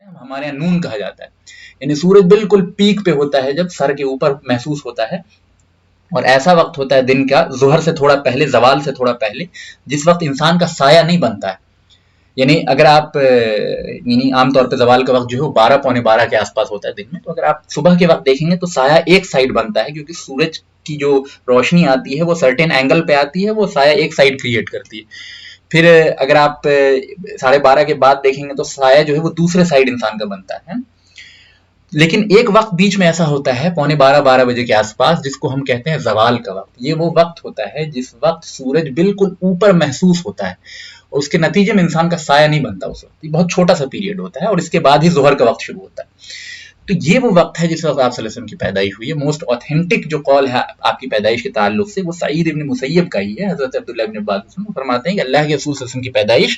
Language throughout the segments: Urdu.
ہیں, ہمارے یہاں نون کہا جاتا ہے. یعنی سورج بالکل پیک پہ ہوتا ہے جب سر کے اوپر محسوس ہوتا ہے, اور ایسا وقت ہوتا ہے دن کا ظہر سے تھوڑا پہلے, زوال سے تھوڑا پہلے, جس وقت انسان کا سایہ نہیں بنتا ہے. یعنی اگر آپ یعنی عام طور پہ زوال کا وقت جو ہے 12 پونے 12 کے آس پاس ہوتا ہے دن میں, تو اگر آپ صبح کے وقت دیکھیں گے تو سایہ ایک سائڈ بنتا ہے, کیونکہ سورج کی جو روشنی آتی ہے وہ سرٹن اینگل پہ آتی ہے, وہ سایہ ایک سائڈ کریٹ کرتی ہے. پھر اگر آپ 12:30 کے بعد دیکھیں گے تو سایہ جو ہے وہ دوسرے سائڈ انسان کا بنتا ہے. لیکن ایک وقت بیچ میں ایسا ہوتا ہے 12:45 بجے کے آس پاس, جس کو ہم کہتے ہیں زوال کا وقت. یہ وہ وقت ہوتا ہے جس وقت سورج بالکل اوپر محسوس ہوتا ہے, اور اس کے نتیجے میں انسان کا سایہ نہیں بنتا اس وقت. یہ بہت چھوٹا سا پیریڈ ہوتا ہے, اور اس کے بعد ہی ظہر کا وقت شروع ہوتا ہے. تو یہ وہ وقت ہے جس وقت آپ صلی اللہ علیہ وسلم کی پیدائش ہوئی ہے. موسٹ اوتھینٹک جو قول ہے آپ کی پیدائش کے تعلق سے وہ سعید ابن مسیب کا ہی ہے. حضرت عبداللہ ابن عباس فرماتے ہیں کہ اللہ کے رسول صلی اللہ علیہ وسلم کی پیدائش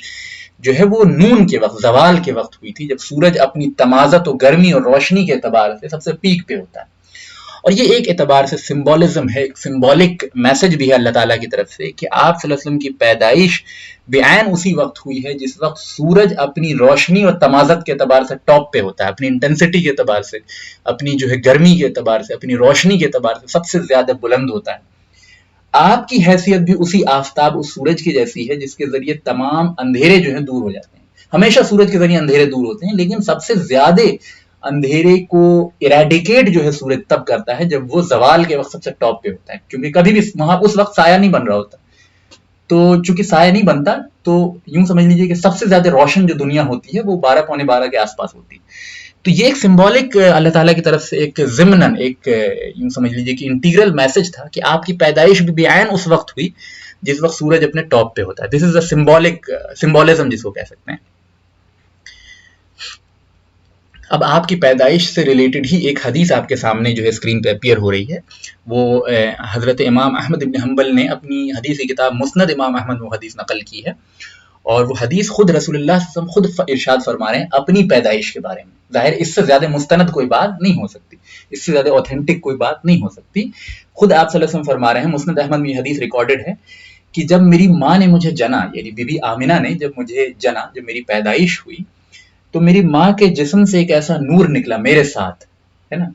جو ہے وہ نون کے وقت, زوال کے وقت ہوئی تھی, جب سورج اپنی تمازت و گرمی اور روشنی کے اعتبار سے سب سے پیک پہ ہوتا ہے. اور یہ ایک اعتبار سے سمبولزم ہے, ایک سمبولک میسج بھی ہے اللہ تعالیٰ کی طرف سے کہ آپ صلی اللہ علیہ وسلم کی پیدائش بعین اسی وقت ہوئی ہے جس وقت سورج اپنی روشنی اور تمازت کے اعتبار سے ٹاپ پہ ہوتا ہے, اپنی انٹینسٹی کے اعتبار سے, اپنی جو ہے گرمی کے اعتبار سے, اپنی روشنی کے اعتبار سے سب سے زیادہ بلند ہوتا ہے. آپ کی حیثیت بھی اسی آفتاب, اس سورج کی جیسی ہے جس کے ذریعے تمام اندھیرے جو ہیں دور ہو جاتے ہیں. ہمیشہ سورج کے ذریعے اندھیرے دور ہوتے ہیں, لیکن سب سے زیادہ اندھیرے کو ایریڈیکیٹ جو ہے سورج تب کرتا ہے جب وہ زوال کے وقت سب سے ٹاپ پہ ہوتا ہے, کیونکہ کبھی بھی وہاں اس وقت سایہ نہیں بن رہا ہوتا. تو چونکہ سایہ نہیں بنتا تو یوں سمجھ لیجیے کہ سب سے زیادہ روشن جو دنیا ہوتی ہے وہ 12 پونے 12 کے آس پاس ہوتی ہے. تو یہ ایک سمبولک اللہ تعالیٰ کی طرف سے ایک ضمناً ایک یوں سمجھ لیجیے کہ انٹیگرل میسج تھا کہ آپ کی پیدائش بھی بعین اس وقت ہوئی جس وقت سورج اپنے ٹاپ پہ ہوتا ہے. دس از اے سمبولک سمبولزم جس کو کہہ سکتے ہیں. اب آپ کی پیدائش سے ریلیٹڈ ہی ایک حدیث آپ کے سامنے جو ہے اسکرین پہ اپیئر ہو رہی ہے. وہ حضرت امام احمد بن حنبل نے اپنی حدیث کی کتاب مسند امام احمد وہ حدیث نقل کی ہے, اور وہ حدیث خود رسول اللہ صلی اللہ علیہ وسلم خود ارشاد فرما رہے ہیں اپنی پیدائش کے بارے میں. ظاہر اس سے زیادہ مستند کوئی بات نہیں ہو سکتی, اس سے زیادہ اوتھینٹک کوئی بات نہیں ہو سکتی. خود آپ صلی اللہ علیہ وسلم فرما رہے ہیں, مسند احمد میں یہ حدیث ریکارڈڈ ہے کہ جب میری ماں نے مجھے جنا, یعنی بی بی آمنہ نے جب مجھے جنا, جب میری پیدائش ہوئی, تو میری ماں کے جسم سے ایک ایسا نور نکلا میرے ساتھ, ہے نا.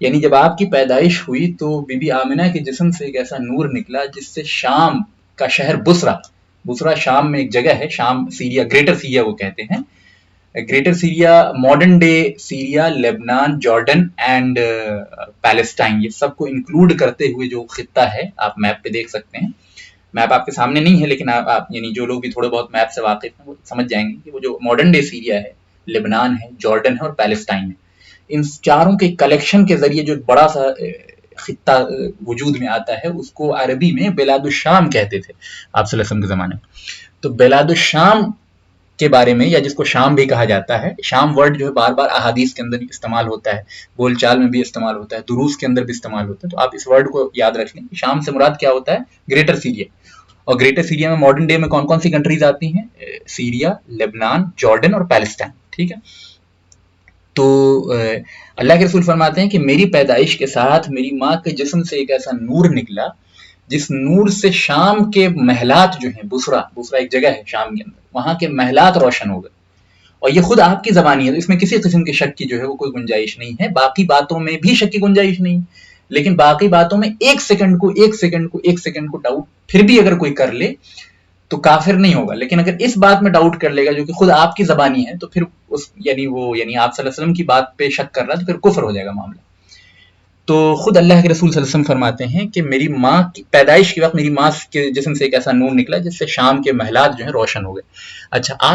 یعنی جب آپ کی پیدائش ہوئی تو بی بی آمنہ کے جسم سے ایک ایسا نور نکلا جس سے شام کا شہر بصرہ شام میں ایک جگہ ہے, شام سیریا, گریٹر سیریا وہ کہتے ہیں. Greater Syria modern day Syria, Lebanon, Jordan and Palestine, یہ سب کو انکلوڈ کرتے ہوئے جو خطہ ہے, آپ میپ پہ دیکھ سکتے ہیں. میپ آپ کے سامنے نہیں ہے, لیکن آپ یعنی جو لوگ بھی تھوڑے بہت میپ سے واقف ہیں وہ سمجھ جائیں گے کہ وہ جو ماڈرن ڈے سیریا ہے, لبنان ہے, جارڈن ہے اور پیلسٹائن ہے, ان چاروں کے کلیکشن کے ذریعے جو بڑا سا خطہ وجود میں آتا ہے اس کو عربی میں بلاد الشام کہتے تھے آپ صلی اللہ علیہ وسلم کے زمانے میں. تو بلاد الشام کے بارے میں, یا جس کو شام بھی کہا جاتا ہے, شام ورڈ جو ہے بار بار احادیث کے اندر استعمال ہوتا ہے, بول چال میں بھی استعمال ہوتا ہے, دروس کے اندر بھی استعمال ہوتا ہے. تو آپ اس ورڈ کو یاد رکھ لیں, شام سے مراد کیا ہوتا ہے, گریٹر سیریا. اور گریٹر سیریا میں ماڈرن ڈے میں کون کون سی کنٹریز آتی ہیں, سیریا, لیبنان, جارڈن اور پیلسٹائن, ٹھیک ہے. تو اللہ کے رسول فرماتے ہیں کہ میری پیدائش کے ساتھ میری ماں کے جسم سے ایک ایسا نور نکلا جس نور سے شام کے محلات جو ہیں, بصرہ ایک جگہ ہے شام کے اندر, وہاں کے محلات روشن ہو گئے. اور یہ خود آپ کی زبانی ہے, اس میں کسی قسم کے شک کی جو ہے وہ کوئی گنجائش نہیں ہے. باقی باتوں میں بھی شک کی گنجائش نہیں, لیکن باقی باتوں میں ایک سیکنڈ کو ڈاؤٹ پھر بھی اگر کوئی کر لے تو کافر نہیں ہوگا. لیکن اگر اس بات میں ڈاؤٹ کر لے گا جو کہ خود آپ کی زبانی ہے, تو پھر یعنی آپ صلی اللہ علیہ وسلم کی بات پہ شک کر رہا ہے, تو پھر کفر ہو جائے گا معاملہ. تو خود اللہ کے رسول صلی اللہ علیہ وسلم فرماتے ہیں کہ میری ماں کی پیدائش کے وقت میری ماں کے جسم سے ایک ایسا نور نکلا جس سے شام کے محلات جو ہیں روشن ہو گئے. اچھا, آپ